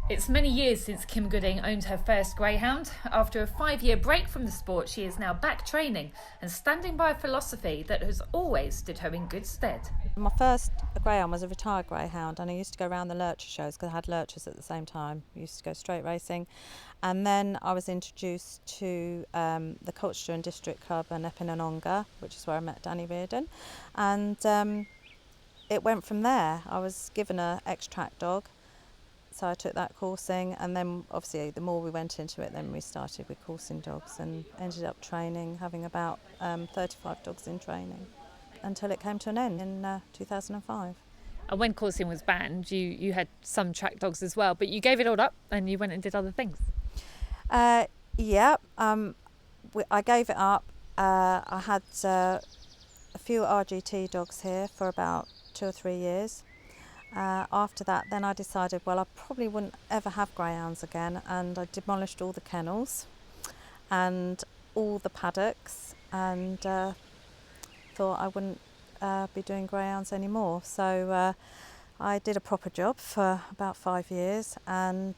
It's many years since Kim Gooding owned her first greyhound. After a 5-year break from the sport, she is now back training and standing by a philosophy that has always stood her in good stead. My first greyhound was a retired greyhound, and I used to go around the lurcher shows because I had lurchers at the same time. I used to go straight racing, and then I was introduced to the Colchester District Club and Epinononga, which is where I met Danny Reardon, and it went from there. I was given an X-Track dog, so I took that coursing, and then obviously the more we went into it, then we started with coursing dogs and ended up training, having about 35 dogs in training until it came to an end in 2005. And when coursing was banned, you had some track dogs as well, but you gave it all up and you went and did other things. Yeah, I gave it up. I had a few RGT dogs here for about 2 or 3 years. After that, then I decided, well, I probably wouldn't ever have greyhounds again, and I demolished all the kennels and all the paddocks, and thought I wouldn't be doing greyhounds anymore. So I did a proper job for about 5 years, and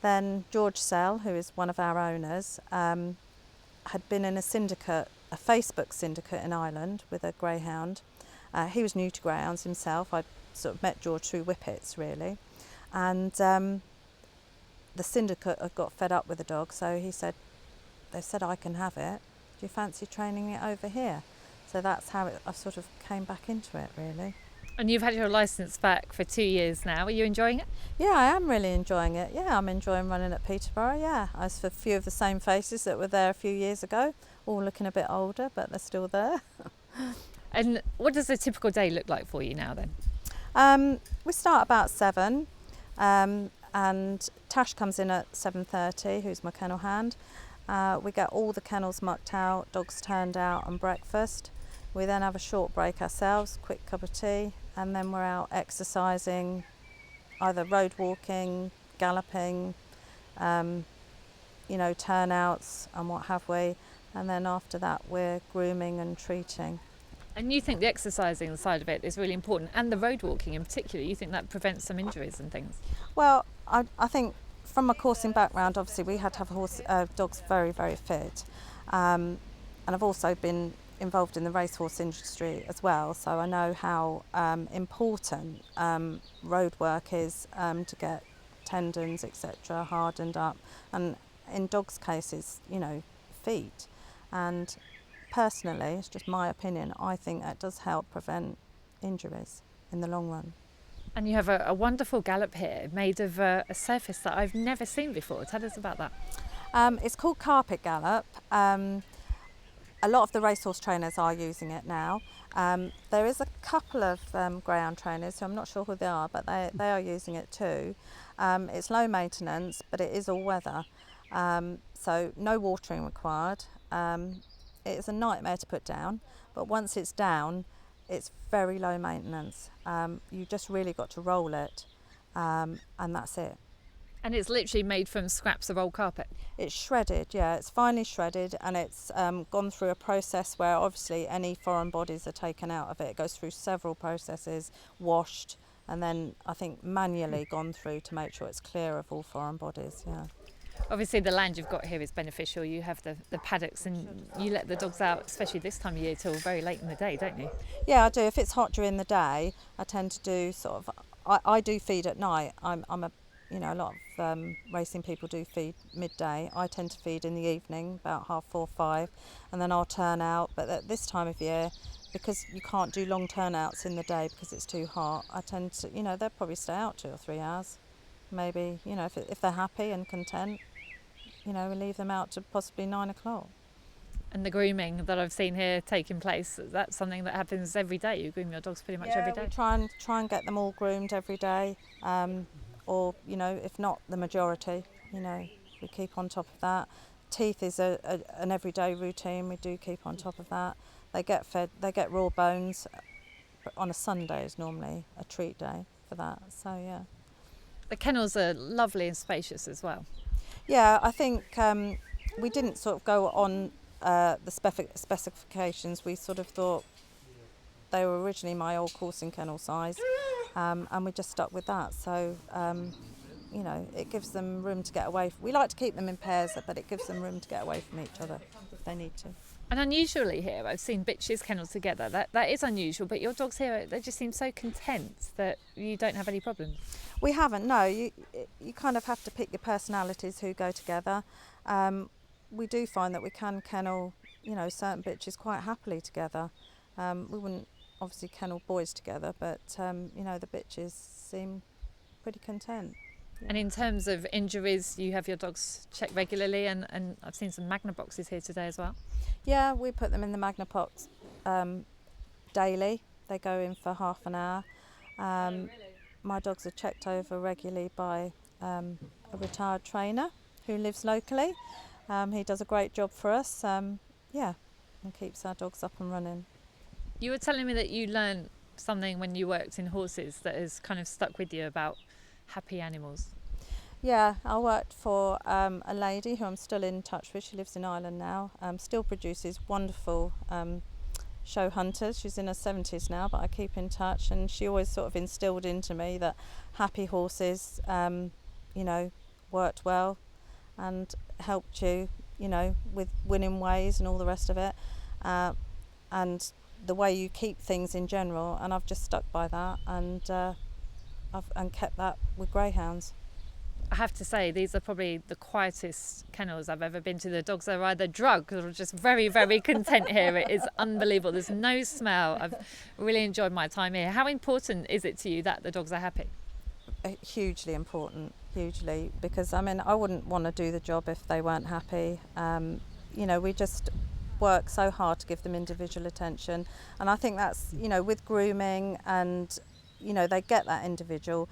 then George Sell, who is one of our owners, had been in a syndicate, a Facebook syndicate in Ireland with a greyhound. He was new to greyhounds himself. I sort of met George through Whippets, really, and the syndicate had got fed up with the dog, so they said I can have it. Do you fancy training it over here? So that's how I sort of came back into it, really. And you've had your licence back for 2 years now. Are you enjoying it? Yeah, I am really enjoying it. Yeah, I'm enjoying running at Peterborough. Yeah, I was a few of the same faces that were there a few years ago, all looking a bit older, but they're still there. And what does a typical day look like for you now then? We start about 7, and Tash comes in at 7:30, who's my kennel hand. We get all the kennels mucked out, dogs turned out, and breakfast. We then have a short break ourselves, quick cup of tea, and then we're out exercising, either road walking, galloping, turnouts and what have we. And then after that, we're grooming and treating. And you think the exercising side of it is really important, and the road walking in particular, you think that prevents some injuries and things? Well, I think from my coursing background, obviously we had to have dogs very, very fit. And I've also been involved in the racehorse industry as well, so I know how important road work is to get tendons, etc., hardened up, and in dogs' cases, feet. And personally, it's just my opinion, I think that does help prevent injuries in the long run. And you have a wonderful gallop here made of a surface that I've never seen before. Tell us about that. It's called Carpet Gallop. A lot of the racehorse trainers are using it now. There is a couple of greyhound trainers, who I'm not sure who they are, but they are using it too. It's low maintenance, but it is all weather, so no watering required. It is a nightmare to put down, but once it's down, it's very low maintenance. You just really got to roll it, and that's it. And it's literally made from scraps of old carpet. It's shredded, yeah, it's finely shredded, and it's gone through a process where obviously any foreign bodies are taken out of it. It goes through several processes, washed, and then I think manually gone through to make sure it's clear of all foreign bodies, yeah. Obviously the land you've got here is beneficial. You have the paddocks and you let the dogs out, especially this time of year, till very late in the day, don't you? Yeah, I do. If it's hot during the day, I tend to do I do feed at night. I'm a a lot of racing people do feed midday. I tend to feed in the evening, about 4:30, 5, and then I'll turn out. But at this time of year, because you can't do long turnouts in the day because it's too hot, I tend to, they'll probably stay out 2 or 3 hours. Maybe, if they're happy and content, we leave them out to possibly 9 o'clock. And the grooming that I've seen here taking place, that's something that happens every day. You groom your dogs pretty much every day. We try and get them all groomed every day. Or if not the majority, we keep on top of that. Teeth is an everyday routine. We do keep on top of that. They get fed, they get raw bones. But on a Sunday is normally a treat day for that. So yeah. The kennels are lovely and spacious as well. Yeah, I think we didn't sort of go on the specifications. We sort of thought they were originally my old coursing kennel size, and we just stuck with that. So you know, it gives them room to get away. We like to keep them in pairs, but it gives them room to get away from each other if they need to. And unusually here, I've seen bitches kennelled together. That is unusual, but your dogs here, they just seem so content that you don't have any problems. We haven't, no. You kind of have to pick your personalities who go together. We do find that we can kennel, you know, certain bitches quite happily together. We wouldn't obviously kennel boys together, but you know, the bitches seem pretty content. And in terms of injuries, you have your dogs checked regularly, and I've seen some Magna boxes here today as well. Yeah, we put them in the Magna Box daily. They go in for half an hour. My dogs are checked over regularly by a retired trainer who lives locally. He does a great job for us, and keeps our dogs up and running. You were telling me that you learned something when you worked in horses that has kind of stuck with you about happy animals. Yeah, I worked for a lady who I'm still in touch with. She lives in Ireland now, still produces wonderful show hunters. She's in her 70s now, but I keep in touch, and she always sort of instilled into me that happy horses, you know, worked well and helped you, you know, with winning ways and all the rest of it, and the way you keep things in general. And I've just stuck by that, and I've kept that with greyhounds. I have to say, these are probably the quietest kennels I've ever been to. The dogs are either drugged or just very, very content here. It is unbelievable. There's no smell. I've really enjoyed my time here. How important is it to you that the dogs are happy? Hugely important, hugely, because I mean, I wouldn't want to do the job if they weren't happy. You know, we just work so hard to give them individual attention, and I think that's, you know, with grooming, and you know, they get that individual.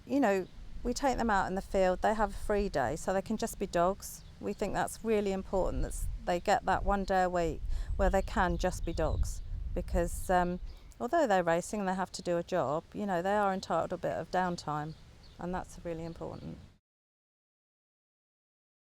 You know, we take them out in the field, they have a free day, so they can just be dogs. We think that's really important, that they get that one day a week where they can just be dogs, because although they're racing and they have to do a job, you know, they are entitled to a bit of downtime, and that's really important.